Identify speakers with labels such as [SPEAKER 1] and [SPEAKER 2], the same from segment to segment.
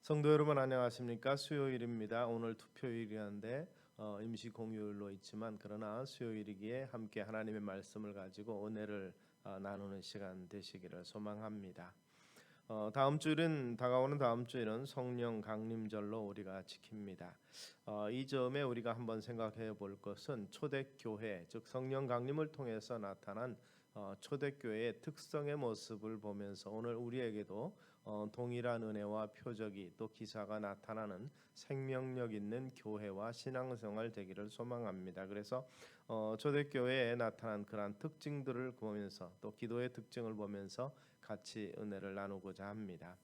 [SPEAKER 1] 성도 여러분 안녕하십니까? 수요일입니다. 오늘 투표일이었는데 임시 공휴일로 있지만 그러나 수요일이기에 함께 하나님의 말씀을 가지고 은혜를 나누는 시간 되시기를 소망합니다. 다가오는 다음 주일은 성령 강림절로 우리가 지킵니다. 이 점에 우리가 한번 생각해 볼 것은 초대교회, 즉 성령 강림을 통해서 나타난 초대교회의 특성의 모습을 보면서 오늘 우리에게도 동일한 은혜와 표적이 또 기사가 나타나는 생명력 있는 교회와 신앙생활 되기를 소망합니다. 그래서 초대교회에 나타난 그러한 특징들을 보면서 또 기도의 특징을 보면서 같이 은혜를 나누고자 합니다.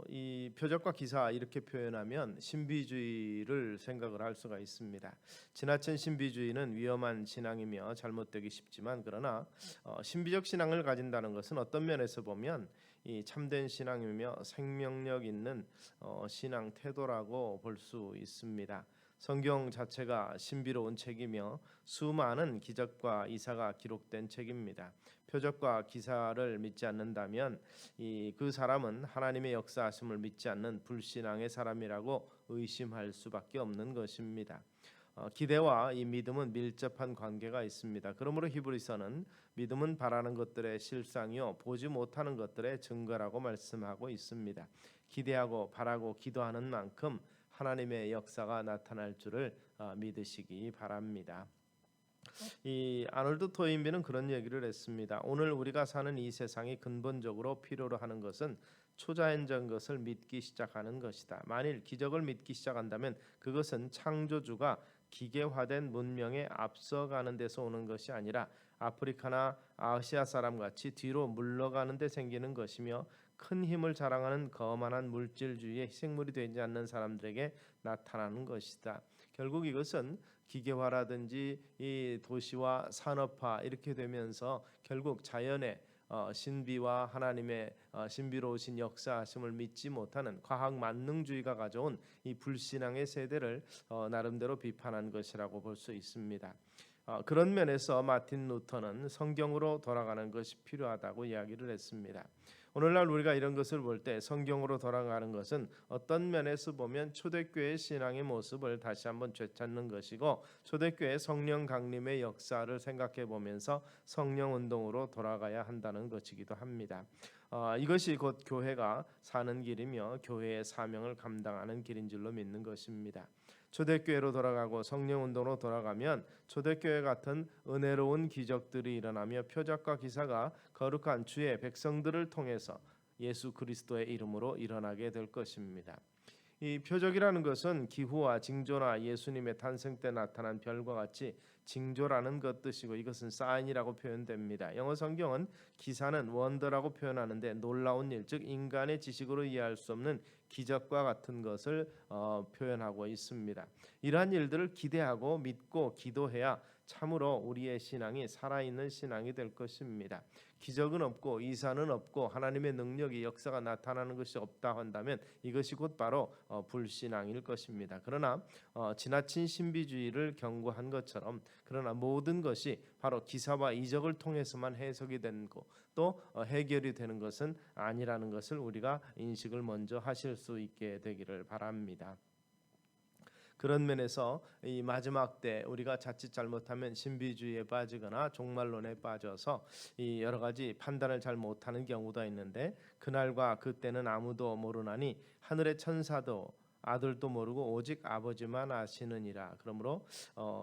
[SPEAKER 1] 이 표적과 기사 이렇게 표현하면 신비주의를 생각을 할 수가 있습니다. 지나친 신비주의는 위험한 신앙이며 잘못되기 쉽지만 그러나 신비적 신앙을 가진다는 것은 어떤 면에서 보면 이 참된 신앙이며 생명력 있는 신앙 태도라고 볼 수 있습니다. 성경 자체가 신비로운 책이며 수많은 기적과 이사가 기록된 책입니다. 표적과 기사를 믿지 않는다면 그 사람은 하나님의 역사하심을 믿지 않는 불신앙의 사람이라고 의심할 수밖에 없는 것입니다. 기대와 이 믿음은 밀접한 관계가 있습니다. 그러므로 히브리서는 믿음은 바라는 것들의 실상이요 보지 못하는 것들의 증거라고 말씀하고 있습니다. 기대하고 바라고 기도하는 만큼 하나님의 역사가 나타날 줄을 믿으시기 바랍니다. 이 아놀드 토인비는 그런 얘기를 했습니다. 오늘 우리가 사는 이 세상이 근본적으로 필요로 하는 것은 초자연적인 것을 믿기 시작하는 것이다. 만일 기적을 믿기 시작한다면 그것은 창조주가 기계화된 문명에 앞서가는 데서 오는 것이 아니라 아프리카나 아시아 사람 같이 뒤로 물러가는 데 생기는 것이며 큰 힘을 자랑하는 거만한 물질주의의 희생물이 되지 않는 사람들에게 나타나는 것이다. 결국 이것은 기계화라든지 이 도시와 산업화 이렇게 되면서 결국 자연의 신비와 하나님의 신비로우신 역사하심을 믿지 못하는 과학 만능주의가 가져온 이 불신앙의 세대를 나름대로 비판한 것이라고 볼 수 있습니다. 그런 면에서 마틴 루터는 성경으로 돌아가는 것이 필요하다고 이야기를 했습니다. 오늘날 우리가 이런 것을 볼 때 성경으로 돌아가는 것은 어떤 면에서 보면 초대교회 신앙의 모습을 다시 한번 되찾는 것이고 초대교회 성령 강림의 역사를 생각해 보면서 성령 운동으로 돌아가야 한다는 것이기도 합니다. 이것이 곧 교회가 사는 길이며 교회의 사명을 감당하는 길인 줄로 믿는 것입니다. 초대교회로 돌아가고 성령운동으로 돌아가면 초대교회 같은 은혜로운 기적들이 일어나며 표적과 기사가 거룩한 주의 백성들을 통해서 예수 그리스도의 이름으로 일어나게 될 것입니다. 이 표적이라는 것은 기후와 징조나 예수님의 탄생 때 나타난 별과 같이 징조라는 것 뜻이고 이것은 사인이라고 표현됩니다. 영어 성경은 기사는 원더라고 표현하는데 놀라운 일, 즉 인간의 지식으로 이해할 수 없는 기적과 같은 것을 표현하고 있습니다. 이러한 일들을 기대하고 믿고 기도해야 참으로 우리의 신앙이 살아있는 신앙이 될 것입니다. 기적은 없고 이사는 없고 하나님의 능력이 역사가 나타나는 것이 없다 한다면 이것이 곧 바로 불신앙일 것입니다. 그러나 지나친 신비주의를 경고한 것처럼 그러나 모든 것이 바로 기사와 이적을 통해서만 해석이 되는 것, 또 해결이 되는 것은 아니라는 것을 우리가 인식을 먼저 하실 수 있게 되기를 바랍니다. 그런 면에서 이 마지막 때 우리가 자칫 잘못하면 신비주의에 빠지거나 종말론에 빠져서 이 여러 가지 판단을 잘 못하는 경우도 있는데 그날과 그때는 아무도 모르나니 하늘의 천사도 아들도 모르고 오직 아버지만 아시느니라. 그러므로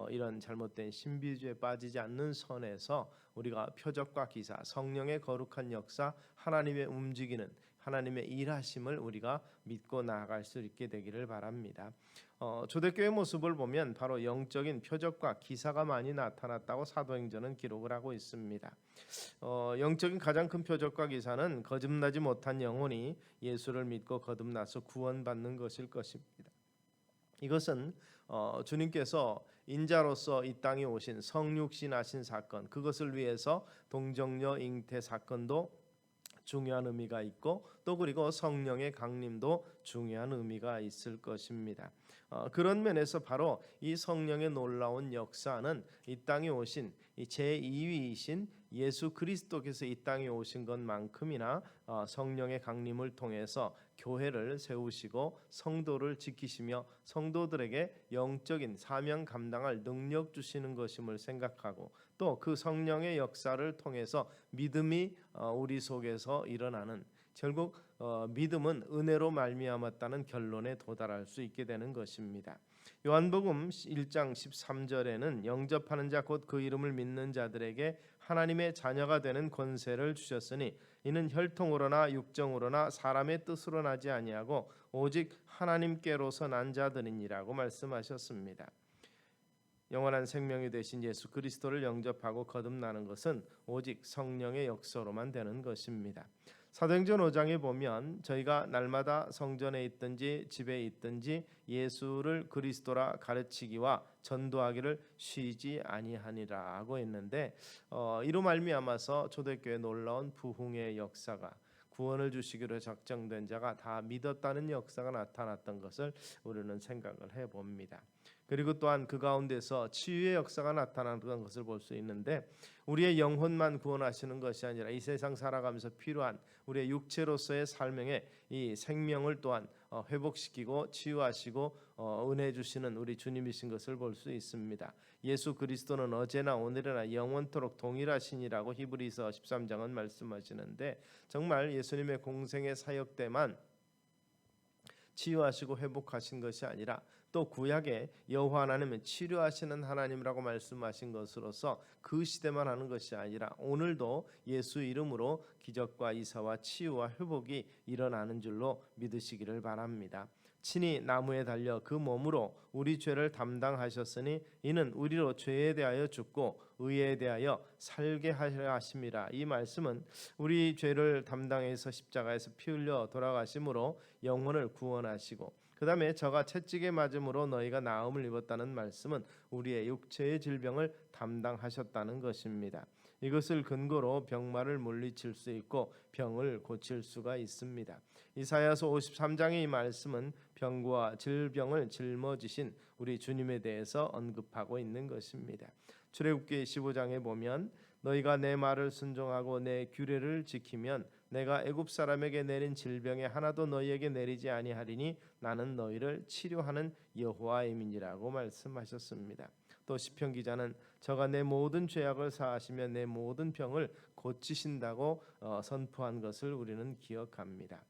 [SPEAKER 1] 이런 잘못된 신비주의에 빠지지 않는 선에서 우리가 표적과 기사, 성령의 거룩한 역사, 하나님의 움직이는 하나님의 일하심을 우리가 믿고 나아갈 수 있게 되기를 바랍니다. 초대교회 모습을 보면 바로 영적인 표적과 기사가 많이 나타났다고 사도행전은 기록을 하고 있습니다. 영적인 가장 큰 표적과 기사는 거듭나지 못한 영혼이 예수를 믿고 거듭나서 구원받는 것일 것입니다. 이것은 주님께서 인자로서 이 땅에 오신 성육신하신 사건, 그것을 위해서 동정녀 잉태 사건도 중요한 의미가 있고 또 그리고 성령의 강림도 중요한 의미가 있을 것입니다. 그런 면에서 바로 이 성령의 놀라운 역사는 이 땅에 오신 이 제2위이신 예수 그리스도께서 이 땅에 오신 것만큼이나 성령의 강림을 통해서 교회를 세우시고 성도를 지키시며 성도들에게 영적인 사명 감당할 능력 주시는 것임을 생각하고, 또 그 성령의 역사를 통해서 믿음이 우리 속에서 일어나는, 결국 믿음은 은혜로 말미암았다는 결론에 도달할 수 있게 되는 것입니다. 요한복음 1장 13절에는 영접하는 자 곧 그 이름을 믿는 자들에게 하나님의 자녀가 되는 권세를 주셨으니 이는 혈통으로나 육정으로나 사람의 뜻으로 나지 아니하고 오직 하나님께로서 난 자들이니라고 말씀하셨습니다. 영원한 생명이 되신 예수 그리스도를 영접하고 거듭나는 것은 오직 성령의 역사로만 되는 것입니다. 사도행전 5장에 보면 저희가 날마다 성전에 있든지 집에 있든지 예수를 그리스도라 가르치기와 전도하기를 쉬지 아니하니라 하고 했는데, 이로 말미암아서 초대교회 놀라운 부흥의 역사가, 구원을 주시기로 작정된 자가 다 믿었다는 역사가 나타났던 것을 우리는 생각을 해봅니다. 그리고 또한 그 가운데서 치유의 역사가 나타나는 것을 볼 수 있는데, 우리의 영혼만 구원하시는 것이 아니라 이 세상 살아가면서 필요한 우리의 육체로서의 삶의 이 생명을 또한 회복시키고 치유하시고 은혜 주시는 우리 주님이신 것을 볼 수 있습니다. 예수 그리스도는 어제나 오늘이나 영원토록 동일하시니라고 히브리서 13장은 말씀하시는데, 정말 예수님의 공생의 사역 때만 치유하시고 회복하신 것이 아니라 또 구약의 여호와 하나님은 치료하시는 하나님이라고 말씀하신 것으로서 그 시대만 하는 것이 아니라 오늘도 예수 이름으로 기적과 이사와 치유와 회복이 일어나는 줄로 믿으시기를 바랍니다. 친히 나무에 달려 그 몸으로 우리 죄를 담당하셨으니 이는 우리로 죄에 대하여 죽고 의에 대하여 살게 하려 하심이라. 이 말씀은 우리 죄를 담당해서 십자가에서 피 흘려 돌아가심으로 영혼을 구원하시고, 그 다음에 저가 채찍에 맞음으로 너희가 나음을 입었다는 말씀은 우리의 육체의 질병을 담당하셨다는 것입니다. 이것을 근거로 병마를 물리칠 수 있고 병을 고칠 수가 있습니다. 이사야서 53장의 이 말씀은 병과 질병을 짊어지신 우리 주님에 대해서 언급하고 있는 것입니다. 출애굽기 15장에 보면 너희가 내 말을 순종하고 내 규례를 지키면 내가 애굽 사람에게 내린 질병에 하나도 너희에게 내리지 아니하리니 나는 너희를 치료하는 여호와임이니라고 말씀하셨습니다. 또 시편 기자는 저가 내 모든 죄악을 사하시며 내 모든 병을 고치신다고 선포한 것을 우리는 기억합니다.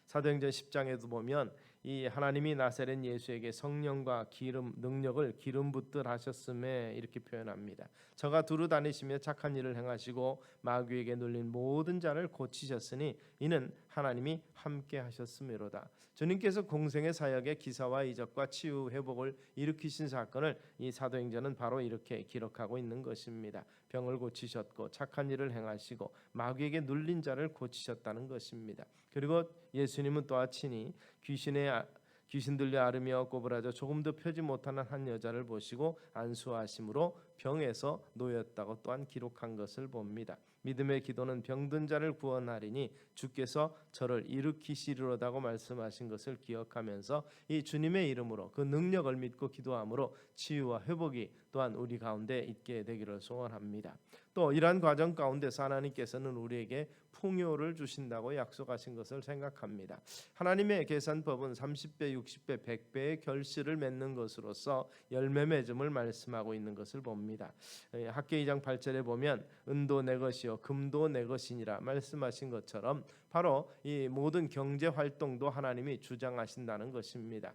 [SPEAKER 1] 사도행전 10장에도 보면 이 하나님이 나사렛 예수에게 성령과 기름 능력을 기름 붓듯 하셨음에 이렇게 표현합니다. 저가 두루 다니시며 착한 일을 행하시고 마귀에게 눌린 모든 자를 고치셨으니 이는 하나님이 함께 하셨음이로다. 주님께서 공생의 사역에 기사와 이적과 치유 회복을 일으키신 사건을 이 사도행전은 바로 이렇게 기록하고 있는 것입니다. 병을 고치셨고 착한 일을 행하시고 마귀에게 눌린 자를 고치셨다는 것입니다. 그리고 예수님은 또한 친히 귀신 들려 앓으며 꼬부라져 조금도 펴지 못하는 한 여자를 보시고 안수하심으로 병에서 놓였다고 또한 기록한 것을 봅니다. 믿음의 기도는 병든 자를 구원하리니 주께서 저를 일으키시리로다고 말씀하신 것을 기억하면서 이 주님의 이름으로 그 능력을 믿고 기도함으로 치유와 회복이 또한 우리 가운데 있게 되기를 소원합니다. 또 이러한 과정 가운데서 하나님께서는 우리에게 풍요를 주신다고 약속하신 것을 생각합니다. 하나님의 계산법은 30배, 60배, 100배의 결실을 맺는 것으로서 열매 맺음을 말씀하고 있는 것을 봅니다. 학개 2장 8절에 보면 은도 내 것이요 금도 내 것이니라 말씀하신 것처럼 바로 이 모든 경제 활동도 하나님이 주장하신다는 것입니다.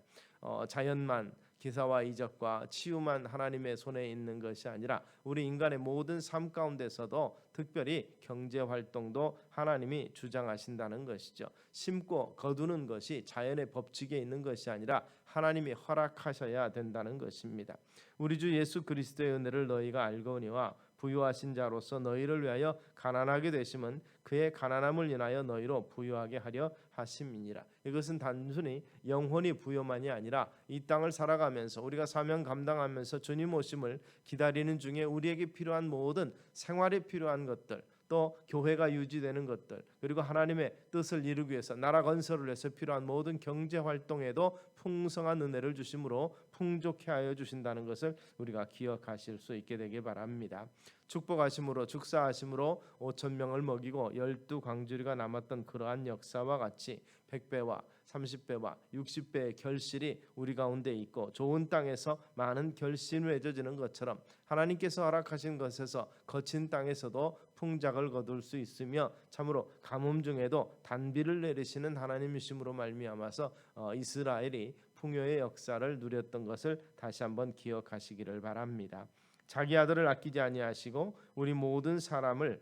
[SPEAKER 1] 자연만 기사와 이적과 치유만 하나님의 손에 있는 것이 아니라 우리 인간의 모든 삶 가운데서도 특별히 경제 활동도 하나님이 주장하신다는 것이죠. 심고 거두는 것이 자연의 법칙에 있는 것이 아니라 하나님이 허락하셔야 된다는 것입니다. 우리 주 예수 그리스도의 은혜를 너희가 알거니와 부유하신 자로서 너희를 위하여 가난하게 되심은 그의 가난함을 인하여 너희로 부유하게 하려 하심이니라. 이것은 단순히 영혼이 부요만이 아니라 이 땅을 살아가면서 우리가 사명 감당하면서 주님 오심을 기다리는 중에 우리에게 필요한 모든 생활에 필요한 것들, 또 교회가 유지되는 것들, 그리고 하나님의 뜻을 이루기 위해서 나라 건설을 위해서 필요한 모든 경제 활동에도 풍성한 은혜를 주심으로 풍족해 하여 주신다는 것을 우리가 기억하실 수 있게 되길 바랍니다. 축복하심으로 축사하심으로 5천 명을 먹이고 12광주리가 남았던 그러한 역사와 같이 100배와 30배와 60배의 결실이 우리 가운데 있고 좋은 땅에서 많은 결실이 맺어지는 것처럼 하나님께서 허락하신 것에서 거친 땅에서도 풍작을 거둘 수 있으며 참으로 가뭄 중에도 단비를 내리시는 하나님이심으로 말미암아서 이스라엘이 풍요의 역사를 누렸던 것을 다시 한번 기억하시기를 바랍니다. 자기 아들을 아끼지 아니하시고 우리 모든 사람을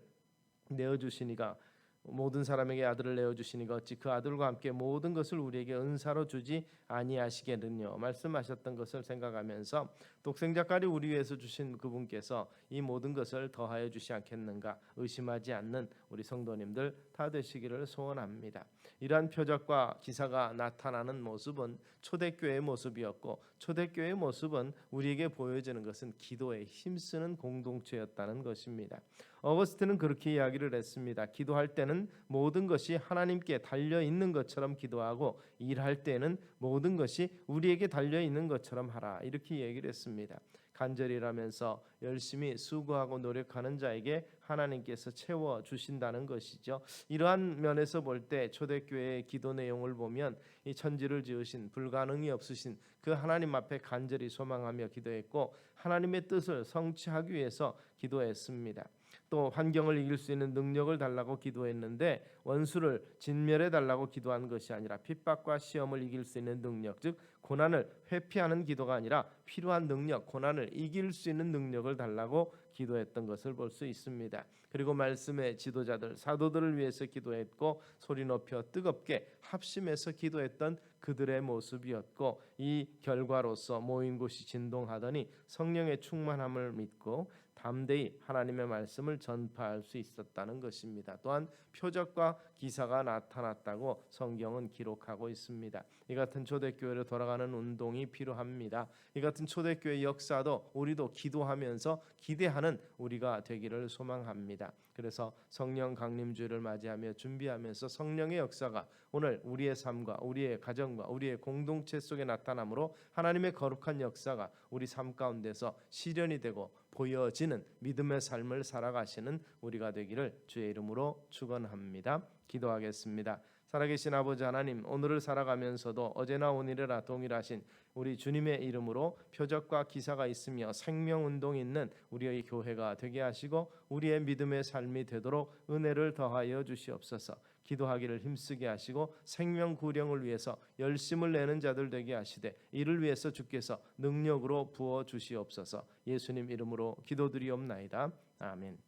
[SPEAKER 1] 내어주시니가 모든 사람에게 아들을 내어주시니가 어찌 그 아들과 함께 모든 것을 우리에게 은사로 주지 아니하시겠느냐 말씀하셨던 것을 생각하면서 독생자까지 우리 위해서 주신 그분께서 이 모든 것을 더하여 주시 않겠는가 의심하지 않는 우리 성도님들 다 되시기를 소원합니다. 이러한 표적과 기사가 나타나는 모습은 초대교회의 모습이었고 초대교회의 모습은 우리에게 보여지는 것은 기도에 힘쓰는 공동체였다는 것입니다. 어거스틴은 그렇게 이야기를 했습니다. 기도할 때는 모든 것이 하나님께 달려 있는 것처럼 기도하고 일할 때는 모든 것이 우리에게 달려 있는 것처럼 하라 이렇게 얘기를 했습니다. 간절히 일하면서 열심히 수고하고 노력하는 자에게 하나님께서 채워 주신다는 것이죠. 이러한 면에서 볼 때 초대교회의 기도 내용을 보면 이 천지를 지으신 불가능이 없으신 그 하나님 앞에 간절히 소망하며 기도했고 하나님의 뜻을 성취하기 위해서 기도했습니다. 또 환경을 이길 수 있는 능력을 달라고 기도했는데 원수를 진멸해 달라고 기도한 것이 아니라 핍박과 시험을 이길 수 있는 능력, 즉 고난을 회피하는 기도가 아니라 필요한 능력, 고난을 이길 수 있는 능력을 달라고 기도했던 것을 볼 수 있습니다. 그리고 말씀의 지도자들, 사도들을 위해서 기도했고 소리 높여 뜨겁게 합심해서 기도했던 그들의 모습이었고 이 결과로서 모인 곳이 진동하더니 성령의 충만함을 믿고 담대히 하나님의 말씀을 전파할 수 있었다는 것입니다. 또한 표적과 기사가 나타났다고 성경은 기록하고 있습니다. 이 같은 초대교회로 돌아가는 운동이 필요합니다. 이 같은 초대교회 역사도 우리도 기도하면서 기대하는 우리가 되기를 소망합니다. 그래서 성령 강림주일을 맞이하며 준비하면서 성령의 역사가 오늘 우리의 삶과 우리의 가정과 우리의 공동체 속에 나타나므로 하나님의 거룩한 역사가 우리 삶 가운데서 실현이 되고 보여지는 믿음의 삶을 살아가시는 우리가 되기를 주의 이름으로 축원합니다. 기도하겠습니다. 살아계신 아버지 하나님, 오늘을 살아가면서도 어제나 오늘이라 동일하신 우리 주님의 이름으로 표적과 기사가 있으며 생명운동이 있는 우리의 교회가 되게 하시고 우리의 믿음의 삶이 되도록 은혜를 더하여 주시옵소서. 기도하기를 힘쓰게 하시고 생명 구령을 위해서 열심을 내는 자들 되게 하시되 이를 위해서 주께서 능력으로 부어 주시옵소서. 예수님 이름으로 기도드리옵나이다. 아멘.